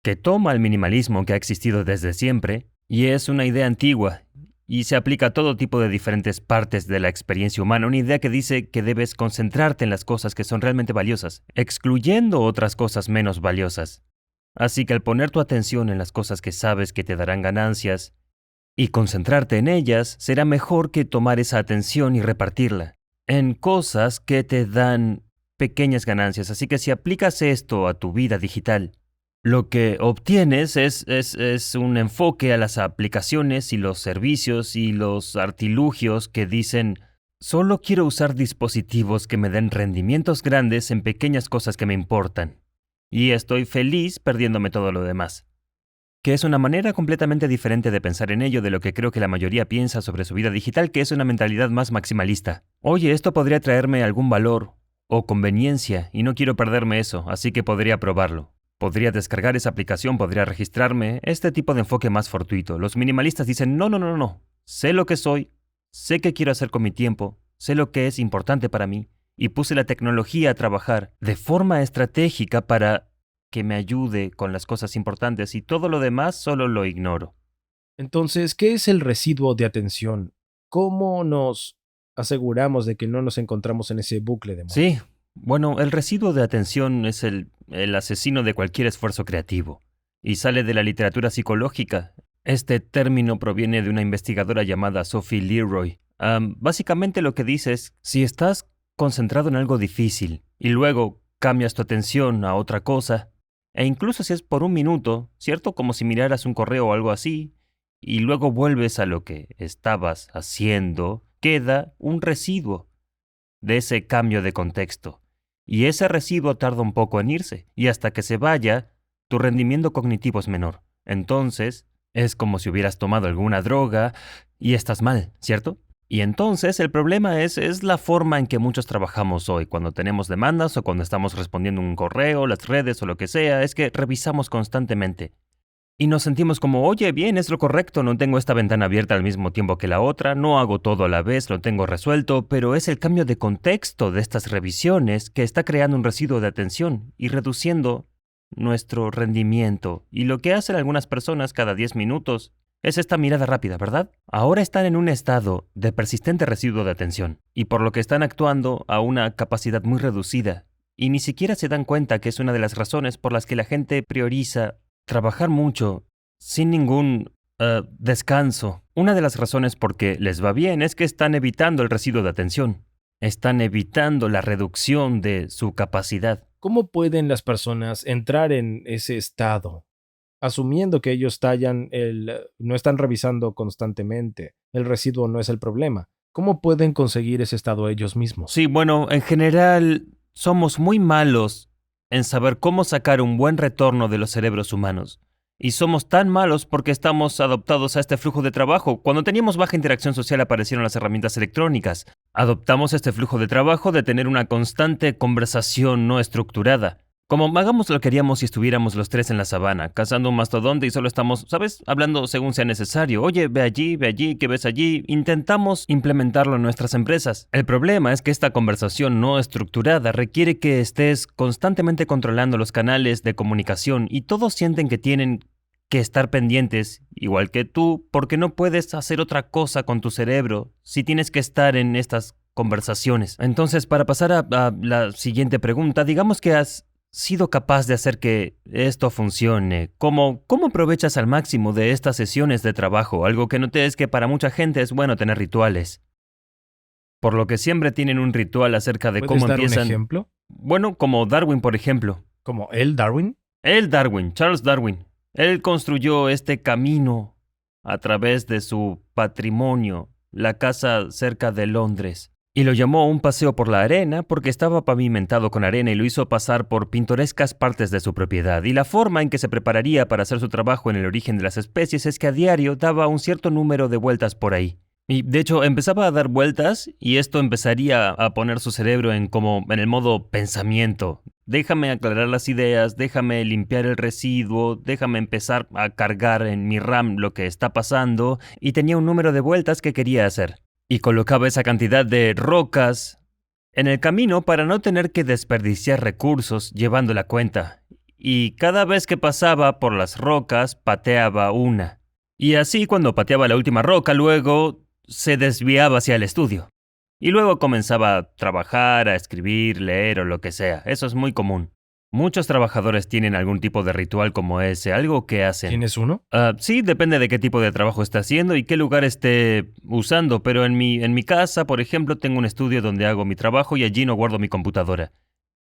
Speaker 2: que toma el minimalismo que ha existido desde siempre y es una idea antigua y se aplica a todo tipo de diferentes partes de la experiencia humana, una idea que dice que debes concentrarte en las cosas que son realmente valiosas, excluyendo otras cosas menos valiosas. Así que al poner tu atención en las cosas que sabes que te darán ganancias y concentrarte en ellas, será mejor que tomar esa atención y repartirla en cosas que te dan pequeñas ganancias. Así que si aplicas esto a tu vida digital, lo que obtienes es un enfoque a las aplicaciones y los servicios y los artilugios que dicen, solo quiero usar dispositivos que me den rendimientos grandes en pequeñas cosas que me importan. Y estoy feliz perdiéndome todo lo demás. Que es una manera completamente diferente de pensar en ello de lo que creo que la mayoría piensa sobre su vida digital, que es una mentalidad más maximalista. Oye, esto podría traerme algún valor o conveniencia y no quiero perderme eso, así que podría probarlo. Podría descargar esa aplicación, podría registrarme, este tipo de enfoque más fortuito. Los minimalistas dicen, no, no, no, no, sé lo que soy, sé qué quiero hacer con mi tiempo, sé lo que es importante para mí, y puse la tecnología a trabajar de forma estratégica para que me ayude con las cosas importantes y todo lo demás solo lo ignoro.
Speaker 1: Entonces, ¿qué es el residuo de atención? ¿Cómo nos aseguramos de que no nos encontramos en ese bucle de muerte?
Speaker 2: Sí, bueno, el residuo de atención es el asesino de cualquier esfuerzo creativo y sale de la literatura psicológica. Este término proviene de una investigadora llamada Sophie Leroy. Básicamente lo que dice es, si estás concentrado en algo difícil y luego cambias tu atención a otra cosa, e incluso si es por un minuto, ¿cierto? Como si miraras un correo o algo así, y luego vuelves a lo que estabas haciendo, queda un residuo de ese cambio de contexto. Y ese residuo tarda un poco en irse, y hasta que se vaya, tu rendimiento cognitivo es menor. Entonces, es como si hubieras tomado alguna droga y estás mal, ¿cierto? Y entonces el problema es la forma en que muchos trabajamos hoy, cuando tenemos demandas o cuando estamos respondiendo un correo, las redes o lo que sea, es que revisamos constantemente. Y nos sentimos como, oye, bien, es lo correcto, no tengo esta ventana abierta al mismo tiempo que la otra, no hago todo a la vez, lo tengo resuelto, pero es el cambio de contexto de estas revisiones que está creando un residuo de atención y reduciendo nuestro rendimiento. Y lo que hacen algunas personas cada 10 minutos es esta mirada rápida, ¿verdad? Ahora están en un estado de persistente residuo de atención, y por lo que están actuando a una capacidad muy reducida, y ni siquiera se dan cuenta que es una de las razones por las que la gente prioriza trabajar mucho, sin ningún descanso. Una de las razones por qué les va bien es que están evitando el residuo de atención. Están evitando la reducción de su capacidad.
Speaker 1: ¿Cómo pueden las personas entrar en ese estado? Asumiendo que ellos no están revisando constantemente, el residuo no es el problema. ¿Cómo pueden conseguir ese estado ellos mismos?
Speaker 2: Sí, bueno, en general somos muy malos en saber cómo sacar un buen retorno de los cerebros humanos. Y somos tan malos porque estamos adoptados a este flujo de trabajo. Cuando teníamos baja interacción social aparecieron las herramientas electrónicas. Adoptamos este flujo de trabajo de tener una constante conversación no estructurada. Como hagamos lo que haríamos si estuviéramos los tres en la sabana, cazando un mastodonte y solo estamos, ¿sabes?, hablando según sea necesario. Oye, ve allí, ¿qué ves allí? Intentamos implementarlo en nuestras empresas. El problema es que esta conversación no estructurada requiere que estés constantemente controlando los canales de comunicación y todos sienten que tienen que estar pendientes, igual que tú, porque no puedes hacer otra cosa con tu cerebro si tienes que estar en estas conversaciones. Entonces, para pasar a la siguiente pregunta, digamos que has sido capaz de hacer que esto funcione. ¿Cómo aprovechas al máximo de estas sesiones de trabajo? Algo que noté es que para mucha gente es bueno tener rituales. Por lo que siempre tienen un ritual acerca de cómo
Speaker 1: ¿Puedes dar
Speaker 2: empiezan.
Speaker 1: un ejemplo?
Speaker 2: Bueno, como Darwin, por ejemplo.
Speaker 1: ¿Como el Darwin?
Speaker 2: Charles Darwin. Él construyó este camino a través de su patrimonio, la casa cerca de Londres. Y lo llamó un paseo por la arena porque estaba pavimentado con arena y lo hizo pasar por pintorescas partes de su propiedad. Y la forma en que se prepararía para hacer su trabajo en el origen de las especies es que a diario daba un cierto número de vueltas por ahí. Y de hecho empezaba a dar vueltas y esto empezaría a poner su cerebro en el modo pensamiento. Déjame aclarar las ideas, déjame limpiar el residuo, déjame empezar a cargar en mi RAM lo que está pasando, y tenía un número de vueltas que quería hacer. Y colocaba esa cantidad de rocas en el camino para no tener que desperdiciar recursos llevando la cuenta. Y cada vez que pasaba por las rocas, pateaba una. Y así cuando pateaba la última roca, luego se desviaba hacia el estudio. Y luego comenzaba a trabajar, a escribir, leer o lo que sea. Eso es muy común. Muchos trabajadores tienen algún tipo de ritual como ese, algo que hacen.
Speaker 1: ¿Tienes uno?
Speaker 2: Sí, depende de qué tipo de trabajo esté haciendo y qué lugar esté usando, pero en mi casa, por ejemplo, tengo un estudio donde hago mi trabajo y allí no guardo mi computadora.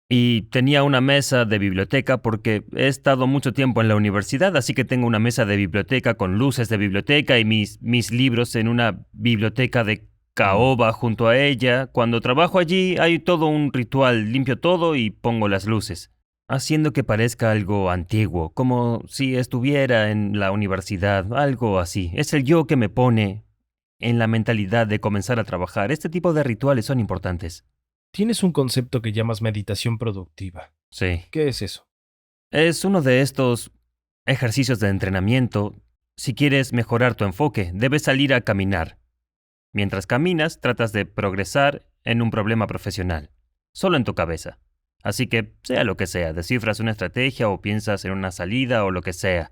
Speaker 2: Y tenía una mesa de biblioteca porque he estado mucho tiempo en la universidad, así que tengo una mesa de biblioteca con luces de biblioteca y mis libros en una biblioteca de caoba junto a ella. Cuando trabajo allí hay todo un ritual, limpio todo y pongo las luces, haciendo que parezca algo antiguo, como si estuviera en la universidad, algo así. Es el yo que me pone en la mentalidad de comenzar a trabajar. Este tipo de rituales son importantes.
Speaker 1: Tienes un concepto que llamas meditación productiva.
Speaker 2: Sí.
Speaker 1: ¿Qué es eso?
Speaker 2: Es uno de estos ejercicios de entrenamiento. Si quieres mejorar tu enfoque, debes salir a caminar. Mientras caminas, tratas de progresar en un problema profesional, solo en tu cabeza. Así que, sea lo que sea, descifras una estrategia o piensas en una salida o lo que sea,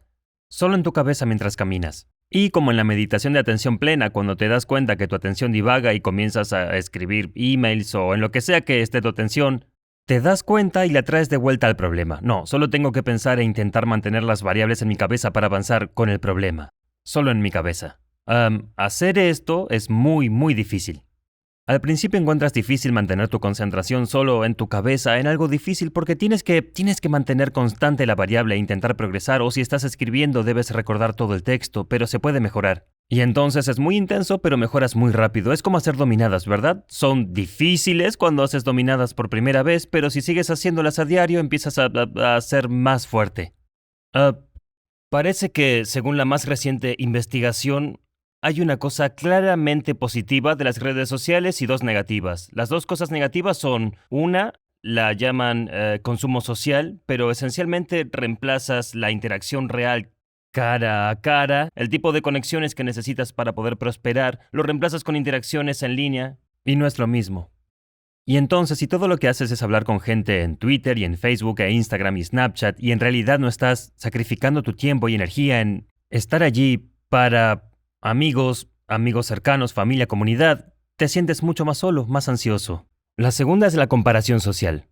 Speaker 2: solo en tu cabeza mientras caminas. Y como en la meditación de atención plena, cuando te das cuenta que tu atención divaga y comienzas a escribir emails o en lo que sea que esté tu atención, te das cuenta y la traes de vuelta al problema. No, solo tengo que pensar e intentar mantener las variables en mi cabeza para avanzar con el problema. Solo en mi cabeza. Hacer esto es muy, muy difícil. Al principio encuentras difícil mantener tu concentración solo en tu cabeza en algo difícil porque tienes que mantener constante la variable e intentar progresar, o si estás escribiendo debes recordar todo el texto, pero se puede mejorar. Y entonces es muy intenso, pero mejoras muy rápido. Es como hacer dominadas, ¿verdad? Son difíciles cuando haces dominadas por primera vez, pero si sigues haciéndolas a diario empiezas a ser más fuerte. Parece que, según la más reciente investigación, hay una cosa claramente positiva de las redes sociales y dos negativas. Las dos cosas negativas son, una, la llaman consumo social, pero esencialmente reemplazas la interacción real cara a cara, el tipo de conexiones que necesitas para poder prosperar, lo reemplazas con interacciones en línea y no es lo mismo. Y entonces, si todo lo que haces es hablar con gente en Twitter y en Facebook e Instagram y Snapchat y en realidad no estás sacrificando tu tiempo y energía en estar allí para amigos, amigos cercanos, familia, comunidad, te sientes mucho más solo, más ansioso. La segunda es la comparación social.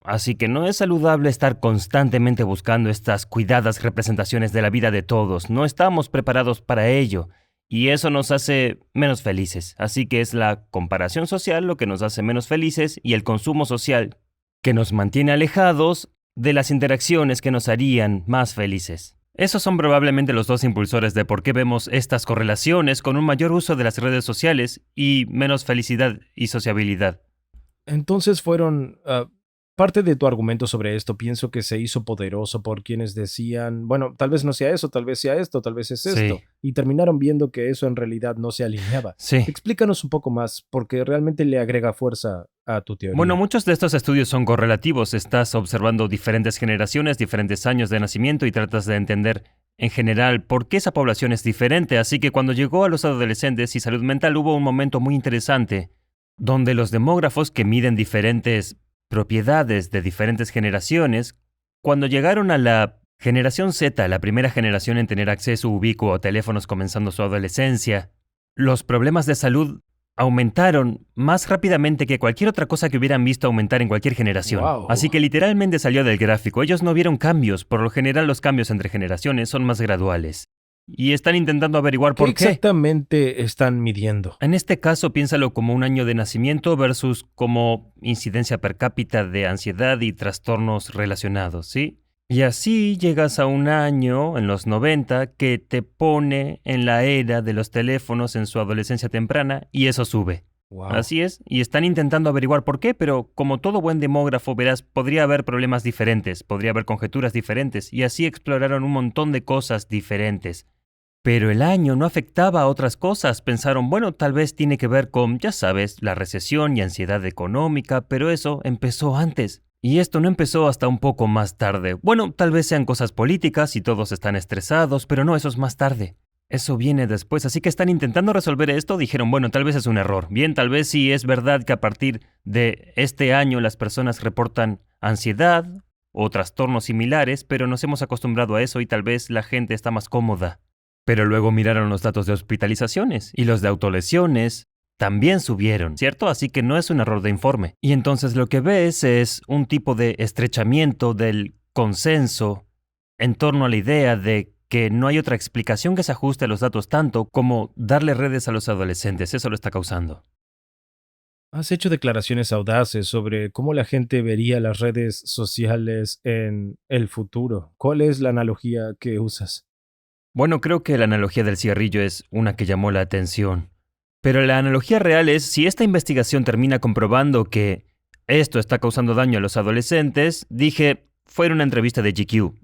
Speaker 2: Así que no es saludable estar constantemente buscando estas cuidadas representaciones de la vida de todos. No estamos preparados para ello. Y eso nos hace menos felices. Así que es la comparación social lo que nos hace menos felices y el consumo social que nos mantiene alejados de las interacciones que nos harían más felices. Esos son probablemente los dos impulsores de por qué vemos estas correlaciones con un mayor uso de las redes sociales y menos felicidad y sociabilidad.
Speaker 1: Entonces fueron parte de tu argumento sobre esto. Pienso que se hizo poderoso por quienes decían, bueno, tal vez no sea eso, tal vez sea esto, tal vez es esto.
Speaker 2: Sí,
Speaker 1: Y terminaron viendo que eso en realidad no se alineaba.
Speaker 2: sí.
Speaker 1: Explícanos un poco más, porque realmente le agrega fuerza a tu
Speaker 2: Bueno,
Speaker 1: teoría.
Speaker 2: muchos de estos estudios son correlativos. Estás observando diferentes generaciones, diferentes años de nacimiento y tratas de entender en general por qué esa población es diferente. Así que cuando llegó a los adolescentes y salud mental hubo un momento muy interesante donde los demógrafos que miden diferentes propiedades de diferentes generaciones, cuando llegaron a la generación Z, la primera generación en tener acceso ubicuo a teléfonos comenzando su adolescencia, los problemas de salud aumentaron más rápidamente que cualquier otra cosa que hubieran visto aumentar en cualquier generación. Así
Speaker 1: Wow.
Speaker 2: que literalmente salió del gráfico. Ellos no vieron cambios. Por lo general los cambios entre generaciones son más graduales. Y están intentando averiguar
Speaker 1: ¿Qué
Speaker 2: por qué.
Speaker 1: exactamente están midiendo?
Speaker 2: En este caso, piénsalo como un año de nacimiento versus como incidencia per cápita de ansiedad y trastornos relacionados, ¿sí? Y así llegas a un año, en los 90, que te pone en la era de los teléfonos en su adolescencia temprana y eso sube.
Speaker 1: Wow.
Speaker 2: Así es, y están intentando averiguar por qué, pero como todo buen demógrafo, verás, podría haber problemas diferentes, podría haber conjeturas diferentes, y así exploraron un montón de cosas diferentes. Pero el año no afectaba a otras cosas. Pensaron, bueno, tal vez tiene que ver con, ya sabes, la recesión y ansiedad económica, pero eso empezó antes. Y esto no empezó hasta un poco más tarde. Bueno, tal vez sean cosas políticas y todos están estresados, pero no, eso es más tarde. Eso viene después, así que están intentando resolver esto. Dijeron, bueno, tal vez es un error. Bien, tal vez sí es verdad que a partir de este año las personas reportan ansiedad o trastornos similares, pero nos hemos acostumbrado a eso y tal vez la gente está más cómoda. Pero luego miraron los datos de hospitalizaciones y los de autolesiones también subieron, ¿cierto? Así que no es un error de informe. Y entonces lo que ves es un tipo de estrechamiento del consenso en torno a la idea de que no hay otra explicación que se ajuste a los datos tanto como darle redes a los adolescentes. Eso lo está causando.
Speaker 1: Has hecho declaraciones audaces sobre cómo la gente vería las redes sociales en el futuro. ¿Cuál es la analogía que usas?
Speaker 2: Bueno, creo que la analogía del cigarrillo es una que llamó la atención. Pero la analogía real es, si esta investigación termina comprobando que esto está causando daño a los adolescentes, dije, fue en una entrevista de GQ.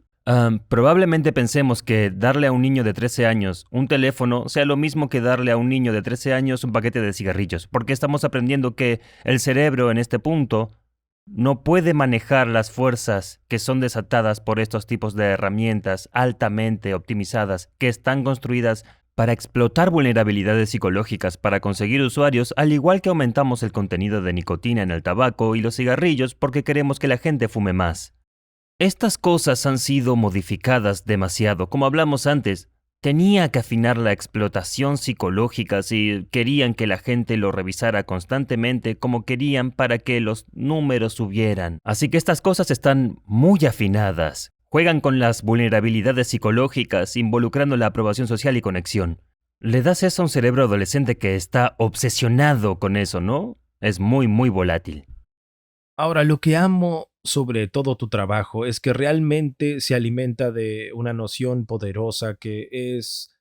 Speaker 2: Probablemente pensemos que darle a un niño de 13 años un teléfono sea lo mismo que darle a un niño de 13 años un paquete de cigarrillos, porque estamos aprendiendo que el cerebro en este punto no puede manejar las fuerzas que son desatadas por estos tipos de herramientas altamente optimizadas que están construidas para explotar vulnerabilidades psicológicas para conseguir usuarios, al igual que aumentamos el contenido de nicotina en el tabaco y los cigarrillos porque queremos que la gente fume más. Estas cosas han sido modificadas demasiado, como hablamos antes. Tenía que afinar la explotación psicológica si querían que la gente lo revisara constantemente como querían para que los números subieran. Así que estas cosas están muy afinadas. Juegan con las vulnerabilidades psicológicas, involucrando la aprobación social y conexión. Le das eso a un cerebro adolescente que está obsesionado con eso, ¿no? Es muy, muy volátil.
Speaker 1: Ahora, lo que amo sobre todo tu trabajo es que realmente se alimenta de una noción poderosa que es...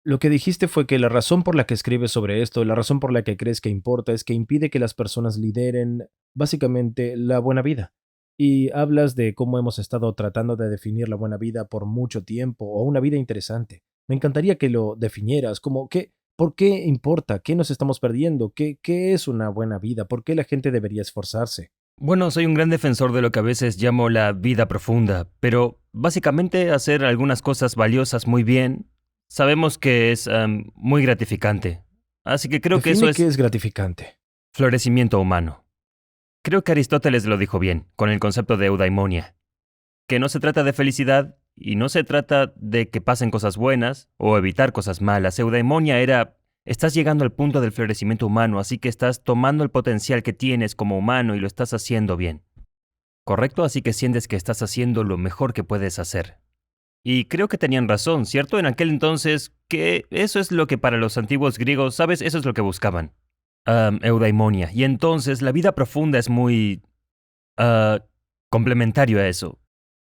Speaker 1: Lo que dijiste fue que la razón por la que escribes sobre esto, la razón por la que crees que importa, es que impide que las personas lideren básicamente la buena vida. Y hablas de cómo hemos estado tratando de definir la buena vida por mucho tiempo o una vida interesante. Me encantaría que lo definieras, ¿por qué importa? ¿Qué nos estamos perdiendo? ¿Qué es una buena vida? ¿Por qué la gente debería esforzarse?
Speaker 2: Bueno, soy un gran defensor de lo que a veces llamo la vida profunda, pero básicamente hacer algunas cosas valiosas muy bien, sabemos que es muy gratificante. Así que creo que eso
Speaker 1: Define qué
Speaker 2: es
Speaker 1: es gratificante.
Speaker 2: florecimiento humano. Creo que Aristóteles lo dijo bien, con el concepto de eudaimonia, que no se trata de felicidad y no se trata de que pasen cosas buenas o evitar cosas malas. Eudaimonia era, estás llegando al punto del florecimiento humano, así que estás tomando el potencial que tienes como humano y lo estás haciendo bien. ¿Correcto? Así que sientes que estás haciendo lo mejor que puedes hacer. Y creo que tenían razón, ¿cierto? En aquel entonces, que eso es lo que para los antiguos griegos, ¿sabes? Eso es lo que buscaban. Eudaimonia. Y entonces la vida profunda es muy ah, complementario a eso.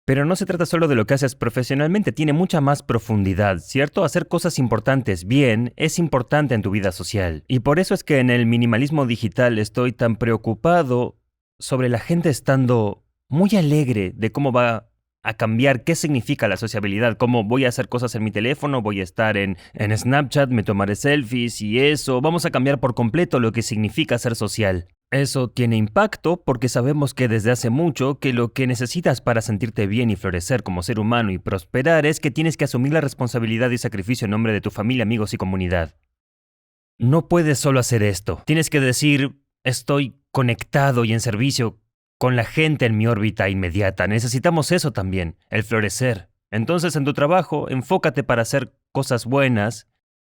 Speaker 2: Pero no se trata solo de lo que haces profesionalmente, tiene mucha más profundidad, ¿cierto? Hacer cosas importantes bien es importante en tu vida social. Y por eso es que en el minimalismo digital estoy tan preocupado sobre la gente estando muy alegre de cómo va a cambiar, qué significa la sociabilidad, cómo voy a hacer cosas en mi teléfono, voy a estar en Snapchat, me tomaré selfies y eso, vamos a cambiar por completo lo que significa ser social. Eso tiene impacto porque sabemos que desde hace mucho que lo que necesitas para sentirte bien y florecer como ser humano y prosperar es que tienes que asumir la responsabilidad y sacrificio en nombre de tu familia, amigos y comunidad. No puedes solo hacer esto. Tienes que decir, estoy conectado y en servicio con la gente en mi órbita inmediata. Necesitamos eso también, el florecer. Entonces en tu trabajo, enfócate para hacer cosas buenas.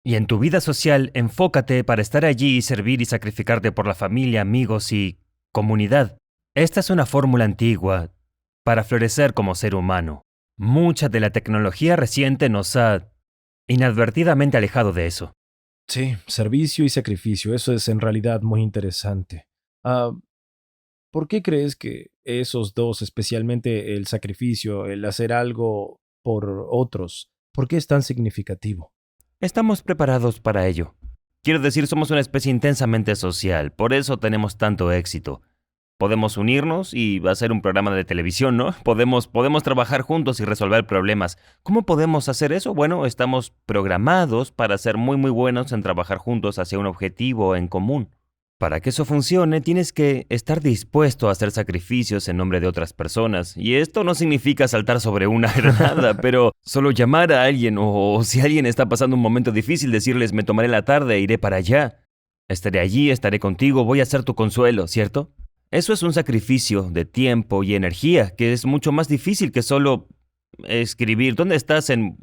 Speaker 2: Y en tu vida social, enfócate para estar allí y servir y sacrificarte por la familia, amigos y comunidad. Esta es una fórmula antigua para florecer como ser humano. Mucha de la tecnología reciente nos ha inadvertidamente alejado de eso.
Speaker 1: Sí, servicio y sacrificio, eso es en realidad muy interesante. Ah, ¿Por qué crees que esos dos, especialmente el sacrificio, el hacer algo por otros, por qué es tan significativo?
Speaker 2: Estamos preparados para ello. Quiero decir, somos una especie intensamente social, por eso tenemos tanto éxito. Podemos unirnos y hacer un programa de televisión, ¿no? Podemos trabajar juntos y resolver problemas. ¿Cómo podemos hacer eso? Bueno, estamos programados para ser muy buenos en trabajar juntos hacia un objetivo en común. Para que eso funcione, tienes que estar dispuesto a hacer sacrificios en nombre de otras personas. Y esto no significa saltar sobre una granada, pero solo llamar a alguien o si alguien está pasando un momento difícil, decirles, me tomaré la tarde e iré para allá. Estaré allí, estaré contigo, voy a ser tu consuelo, ¿cierto? Eso es un sacrificio de tiempo y energía, que es mucho más difícil que solo escribir dónde estás en,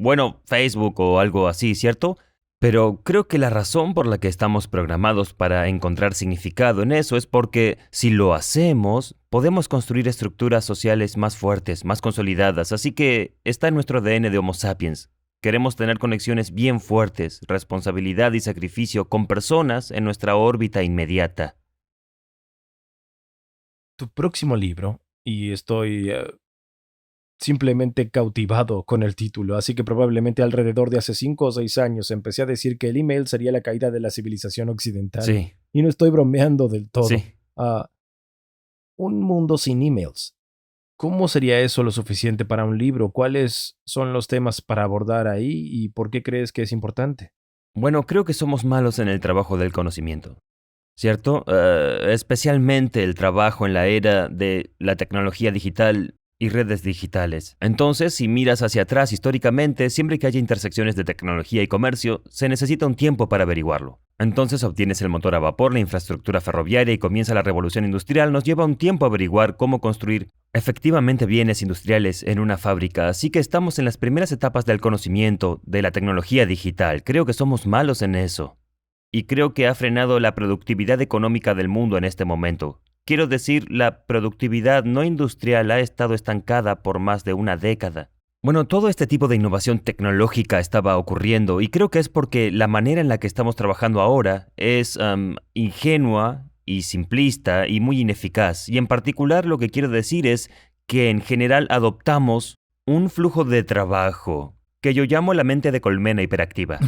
Speaker 2: Facebook o algo así, ¿cierto? Pero creo que la razón por la que estamos programados para encontrar significado en eso es porque si lo hacemos, podemos construir estructuras sociales más fuertes, más consolidadas, así que está en nuestro ADN de Homo sapiens. Queremos tener conexiones bien fuertes, responsabilidad y sacrificio con personas en nuestra órbita inmediata.
Speaker 1: Tu próximo libro, y estoy simplemente cautivado con el título, así que probablemente alrededor de hace 5 o 6 años empecé a decir que el email sería la caída de la civilización occidental.
Speaker 2: Sí,
Speaker 1: Y no estoy bromeando del todo.
Speaker 2: sí.
Speaker 1: Un mundo sin emails. ¿Cómo sería eso lo suficiente para un libro? ¿Cuáles son los temas para abordar ahí y por qué crees que es importante?
Speaker 2: Bueno, creo que somos malos en el trabajo del conocimiento, ¿cierto? Especialmente el trabajo en la era de la tecnología digital y redes digitales. Entonces, si miras hacia atrás históricamente, siempre que haya intersecciones de tecnología y comercio, se necesita un tiempo para averiguarlo. Entonces obtienes el motor a vapor, la infraestructura ferroviaria y comienza la revolución industrial. Nos lleva un tiempo averiguar cómo construir efectivamente bienes industriales en una fábrica, así que estamos en las primeras etapas del conocimiento de la tecnología digital. Creo que somos malos en eso. Y creo que ha frenado la productividad económica del mundo en este momento. Quiero decir, la productividad no industrial ha estado estancada por más de una década. Bueno, todo este tipo de innovación tecnológica estaba ocurriendo y creo que es porque la manera en la que estamos trabajando ahora es ingenua y simplista y muy ineficaz. Y en particular lo que quiero decir es que en general adoptamos un flujo de trabajo que yo llamo la mente de colmena hiperactiva.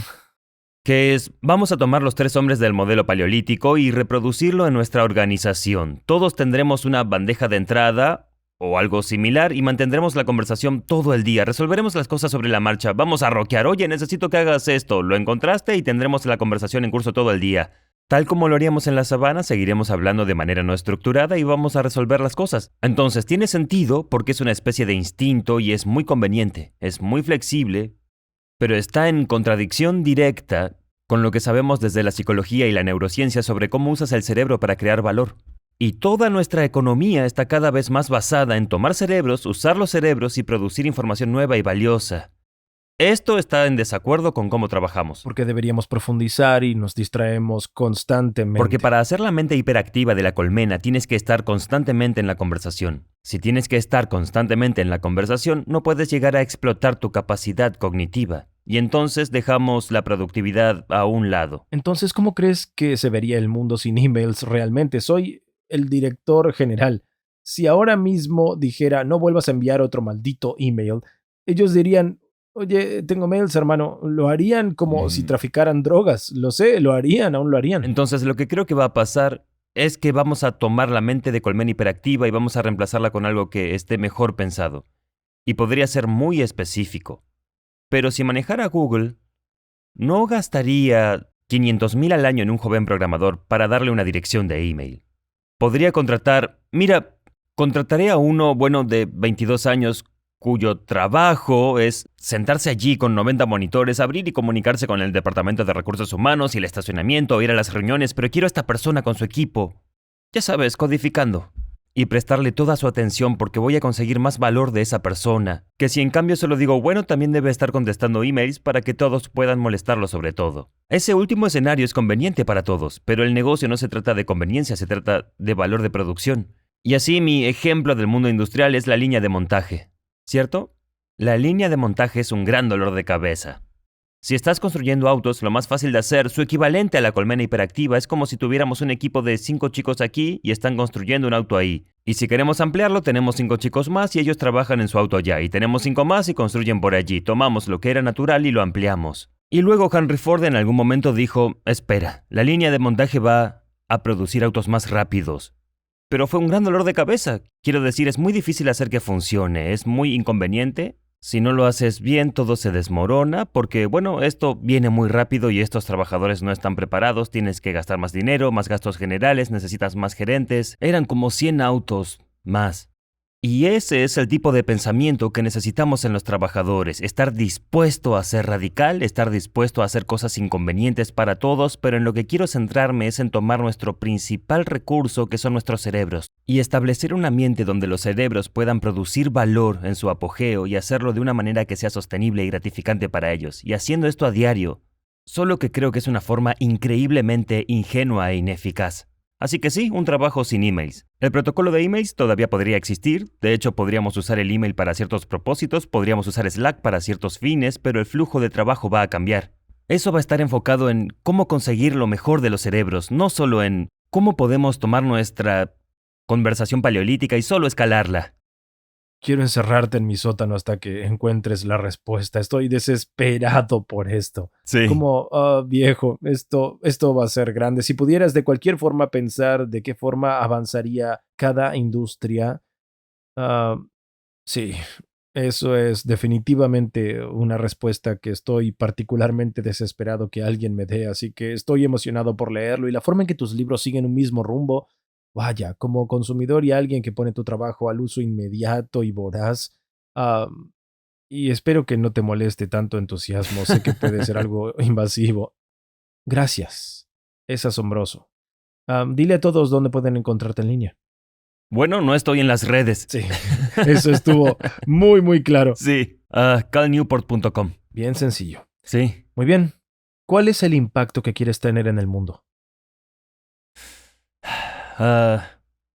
Speaker 2: Que es, vamos a tomar los 3 hombres del modelo paleolítico y reproducirlo en nuestra organización. Todos tendremos una bandeja de entrada, o algo similar y mantendremos la conversación todo el día. Resolveremos las cosas sobre la marcha. Vamos a rockear. Oye, necesito que hagas esto. Lo encontraste y tendremos la conversación en curso todo el día. Tal como lo haríamos en la sabana, seguiremos hablando de manera no estructurada y vamos a resolver las cosas. Entonces, tiene sentido porque es una especie de instinto y es muy conveniente, es muy flexible, pero está en contradicción directa con lo que sabemos desde la psicología y la neurociencia sobre cómo usas el cerebro para crear valor. Y toda nuestra economía está cada vez más basada en tomar cerebros, usar los cerebros y producir información nueva y valiosa. Esto está en desacuerdo con cómo trabajamos.
Speaker 1: Porque deberíamos profundizar y nos distraemos constantemente.
Speaker 2: Porque para hacer la mente hiperactiva de la colmena tienes que estar constantemente en la conversación. Si tienes que estar constantemente en la conversación, no puedes llegar a explotar tu capacidad cognitiva. Y entonces dejamos la productividad a un lado.
Speaker 1: Entonces, ¿cómo crees que se vería el mundo sin emails realmente? Soy el director general. Si ahora mismo dijera, no vuelvas a enviar otro maldito email, ellos dirían, oye, tengo mails, hermano. Lo harían como si traficaran drogas. Lo sé, lo harían, aún lo harían.
Speaker 2: Entonces lo que creo que va a pasar es que vamos a tomar la mente de colmena hiperactiva y vamos a reemplazarla con algo que esté mejor pensado. Y podría ser muy específico. Pero si manejara Google, no gastaría 500,000 al año en un joven programador para darle una dirección de email. Podría contrataré a uno, de 22 años, cuyo trabajo es sentarse allí con 90 monitores, abrir y comunicarse con el departamento de recursos humanos y el estacionamiento, ir a las reuniones, pero quiero a esta persona con su equipo, ya sabes, codificando, y prestarle toda su atención porque voy a conseguir más valor de esa persona, que si en cambio solo digo, también debe estar contestando emails para que todos puedan molestarlo sobre todo. Ese último escenario es conveniente para todos, pero el negocio no se trata de conveniencia, se trata de valor de producción. Y así mi ejemplo del mundo industrial es la línea de montaje. ¿Cierto? La línea de montaje es un gran dolor de cabeza. Si estás construyendo autos, lo más fácil de hacer, su equivalente a la colmena hiperactiva, es como si tuviéramos un equipo de 5 chicos aquí y están construyendo un auto ahí. Y si queremos ampliarlo, tenemos 5 chicos más y ellos trabajan en su auto allá. Y tenemos 5 más y construyen por allí. Tomamos lo que era natural y lo ampliamos. Y luego Henry Ford en algún momento dijo, espera, la línea de montaje va a producir autos más rápidos. Pero fue un gran dolor de cabeza. Quiero decir, es muy difícil hacer que funcione, es muy inconveniente. Si no lo haces bien, todo se desmorona porque, esto viene muy rápido y estos trabajadores no están preparados, tienes que gastar más dinero, más gastos generales, necesitas más gerentes. Eran como 100 autos más. Y ese es el tipo de pensamiento que necesitamos en los trabajadores, estar dispuesto a ser radical, estar dispuesto a hacer cosas inconvenientes para todos, pero en lo que quiero centrarme es en tomar nuestro principal recurso, que son nuestros cerebros, y establecer un ambiente donde los cerebros puedan producir valor en su apogeo y hacerlo de una manera que sea sostenible y gratificante para ellos, y haciendo esto a diario, solo que creo que es una forma increíblemente ingenua e ineficaz. Así que sí, un trabajo sin emails. El protocolo de emails todavía podría existir, de hecho podríamos usar el email para ciertos propósitos, podríamos usar Slack para ciertos fines, pero el flujo de trabajo va a cambiar. Eso va a estar enfocado en cómo conseguir lo mejor de los cerebros, no solo en cómo podemos tomar nuestra conversación paleolítica y solo escalarla.
Speaker 1: Quiero encerrarte en mi sótano hasta que encuentres la respuesta. Estoy desesperado por esto.
Speaker 2: Sí.
Speaker 1: Como, viejo, esto va a ser grande. Si pudieras de cualquier forma pensar de qué forma avanzaría cada industria, sí, eso es definitivamente una respuesta que estoy particularmente desesperado que alguien me dé. Así que estoy emocionado por leerlo y la forma en que tus libros siguen un mismo rumbo. Vaya, como consumidor y alguien que pone tu trabajo al uso inmediato y voraz, y espero que no te moleste tanto entusiasmo, sé que puede ser algo invasivo. Gracias, es asombroso. Dile a todos dónde pueden encontrarte en línea.
Speaker 2: No estoy en las redes.
Speaker 1: Sí, eso estuvo muy, muy claro.
Speaker 2: Sí, calnewport.com.
Speaker 1: Bien sencillo.
Speaker 2: Sí.
Speaker 1: Muy bien. ¿Cuál es el impacto que quieres tener en el mundo?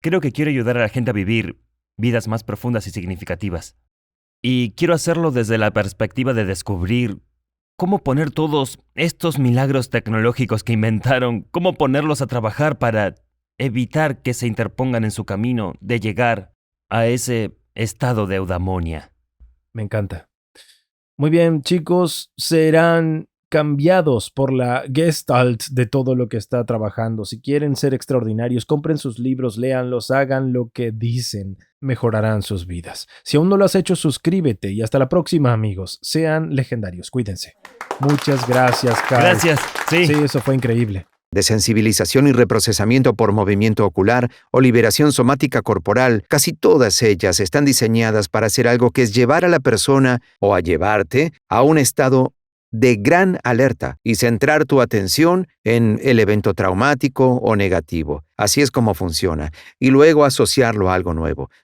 Speaker 2: Creo que quiero ayudar a la gente a vivir vidas más profundas y significativas. Y quiero hacerlo desde la perspectiva de descubrir cómo poner todos estos milagros tecnológicos que inventaron, cómo ponerlos a trabajar para evitar que se interpongan en su camino de llegar a ese estado de eudaimonia.
Speaker 1: Me encanta. Muy bien, chicos, serán cambiados por la gestalt de todo lo que está trabajando. Si quieren ser extraordinarios, compren sus libros, léanlos, hagan lo que dicen. mejorarán sus vidas. Si aún no lo has hecho, suscríbete y hasta la próxima, amigos. Sean legendarios. Cuídense. Muchas gracias, Carl.
Speaker 2: Gracias. Sí.
Speaker 1: Sí, eso fue increíble.
Speaker 3: Desensibilización y reprocesamiento por movimiento ocular o liberación somática corporal, casi todas ellas están diseñadas para hacer algo que es llevar a la persona o a llevarte a un estado de gran alerta y centrar tu atención en el evento traumático o negativo. Así es como funciona. Y luego asociarlo a algo nuevo.